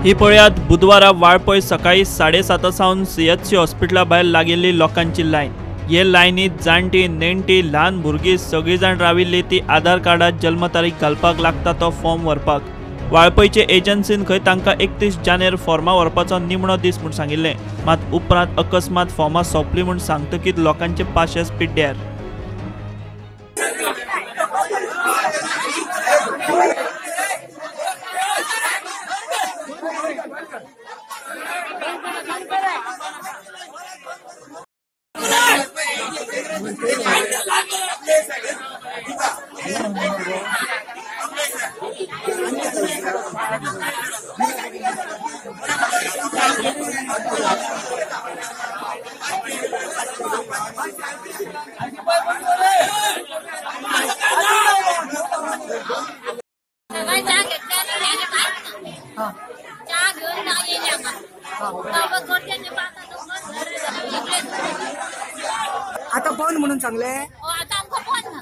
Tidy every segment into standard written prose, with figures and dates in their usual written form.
ही पळयात बुधवारा वाळपय सकाळी 7:30 सावन सीएचसी हॉस्पिटला भायर लागिल्ली लोकांची लायन। हे लायनीत जाणटी नेणटी ल्हान भुरगीं सगळीं जाण राविल्ली ती आधार कार्डात जल्म तारीख घालपाक लागता तो फॉर्म व्हरपाक। वाळपयचे एजन्सीन खंय तांकां 31 जानेर फॉर्मां व्हरपाचो निमणो दीस म्हूण सांगिल्लें, मात उपरांत अकस्मात फॉर्मां सोंपलीं म्हूण सांगतकीच लोकांचे पाशेस पिड्ड्यार। आता फोन म्हणून सांगले आता आमका फोन ना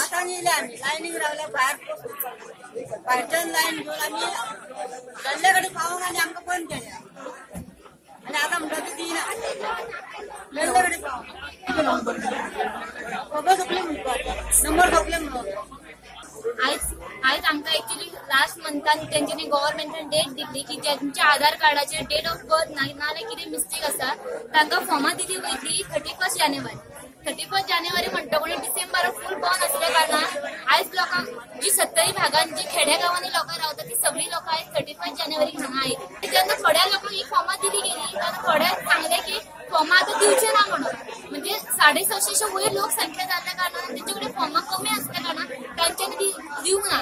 आता नेले आम्ही लाईनीवर रावल्या बाहेरच्यान लाईन घेऊन आम्ही गल्ल्याकडे पाहून आणि आमका फोन केले आणि आता म्हणतात की ती ना गल्ल्याकडे पाहून नंबर झोपले म्हणून आज आमका ऍक्च्युली लास्ट मंथान तेंच्यांनी गव्हर्नमेंटान डेट दिली की ज्यांच्या आधार कार्डाचेर डेट ऑफ बर्थ नाल्यार कितें मिस्टेक आसा तांकां फॉर्मां दिली वयतली 31 जानेवारी 31 जानेवारी म्हणटकूच डिसेंबर फूल बंद असल्या कारणान आयज लोकांक जी 70 भागांत जी खेड्या गांवांनी लोकां रावतात ती सगळी लोकां आयज 31 जानेवारी हांगा आयली। जेन्ना थोड्या लोकांक ही फॉर्मां दिली गेली तेन्ना थोड्यांक सांगलें की फॉर्मां आतां दिवचे ना म्हणून, म्हणजे 650 वयर लोकसंख्या जाल्ल्या कारणान तेंचे कडेन फॉर्मां कमी आसल्या कारणान तांच्यांनी ती दिवंक ना।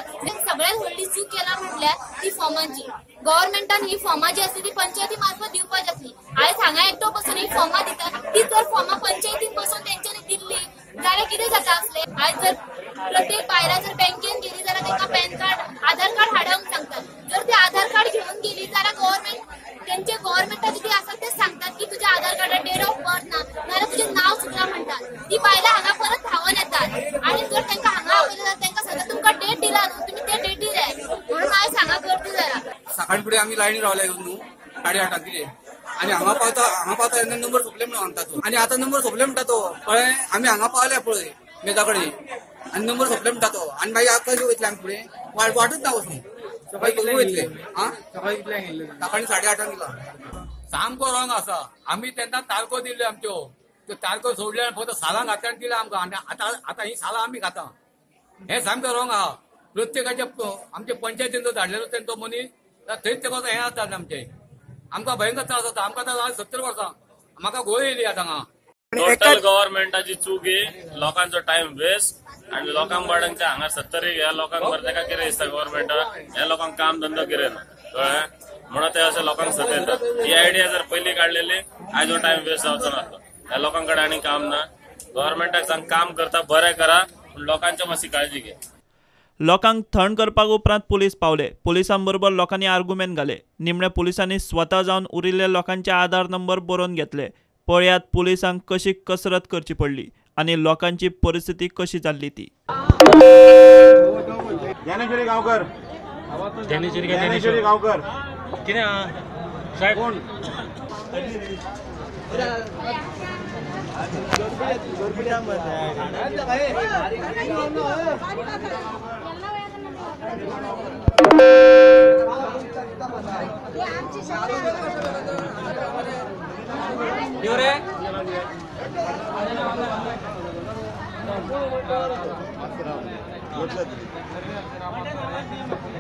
सगळ्यात व्हडली चूक केला म्हटल्यार ती फॉर्मांची। गव्हर्नमेंटान ही फॉर्मां जी आसली ती पंचायती मार्फत दिवपाक जातली। आयज हांगा एकटो बसून ही फॉर्मां दितात ती जर फॉर्मां पंचायतीन बसून तेंच्यांनी दिल्ली जाल्यार कितें जाता आसलें। आयज जर प्रत्येक बायला जर बँकेन गेली जाल्यार तांकां पॅन कार्ड आधार कार्ड हाडूंक सांगतात। जर ते आधार कार्ड घेऊन गेली जाल्यार गव्हर्नमेंटाचे जे आसा ते सांगतात की तुझ्या आधार कार्डार डेट ऑफ बर्थ ना नाल्यार तुझें नाव सुद्दां म्हणटात। ती बायलां हांगा परत धांवन येतात आणि जर तांकां हांगा आपयलें जाल्यार तांकां सांगतात तुमकां डेट दिला न्हू तुमी ते डेटीर आहे म्हणून आयज हांगा गर्दी जाला। सकाळी फुडें आमी लायनी रावले न्हू 8:30 कितें आणि हांगा पावता तेन्ना नंबर सोंपले म्हणून सांगता तो आणि आता नंबर सोंपले म्हणटा तो कळ्ळें। आमी हांगा पावले पळय मेजा कडेन आनी नंबर सोंपले म्हणटा तो आनी मागीर कशें वयतले आमी फुडें वाटूच ना वचून सकाळी कशें वयतले सकाळी कितल्यांक गेल्ले सकाळी 8:30 गेलो सामको रॉंग आसा। आमी तेन्ना तारखो दिल्ल्यो आमच्यो त्यो तारखो सोडल्या फक्त सालां घातल्यान दिल्या आमकां आनी आतां ही सालां आमी खाता हें सामकें रॉंग आहा। प्रत्येकाचे आमचे पंचायतीन जो धाडलेलो तेंचो मनीस थंयच तेका हें आसता आमचें आमकां भयंकर त्रास जाता। आमकां आतां 70 वर्सां म्हाका गोळी येयली आतां हांगा। टोटल गव्हर्नमेंटाची चूक ही लोकांचो टाइम वेस्ट आणि लोकांक बाळांचे हांगा 70 घ्या लोकांक बरें ताका कितें दिसता गव्हर्नमेंटाक हे लोकांक काम धंदो कितें ना कळ्ळें म्हणून ते अशें लोकांक सतयतात। ही आयडिया जर पयलीं काडलेली आयज हो टाइम वेस्ट जावचो नासलो। ह्या लोकांक कडेन आनी काम ना। गव्हर्नमेंटाक सांग काम करता बरें करा पूण लोकांची मातशी काळजी घे। लोकांक थंड करपाक उपरांत पुलीस पावले। पुलिसांबरोबर लोकांनी आर्ग्युमेंट घाले। निमण्या पुलिसांनी स्वता जावन उरिल्ल्या लोकांचे आधार नंबर बरोवन घेतले। पळयात पुलिसांक कशी कसरत करची पडली आणि लोकांची परिस्थिती कशी जाल्ली ती। ज्ञानेश्वरी गांवकर ज्ञानेश्वरी गांवकर कितें साहेब कोण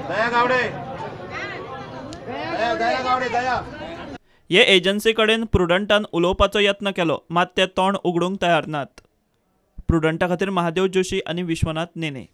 दया गावडे दया हे एजन्सी कडेन प्रुडंटान उलोवपाचो यत्न केलो, मात ते तोंड उगडूंक तयार नात। प्रुडंटा खातीर महादेव जोशी आनी विश्वनाथ नेने।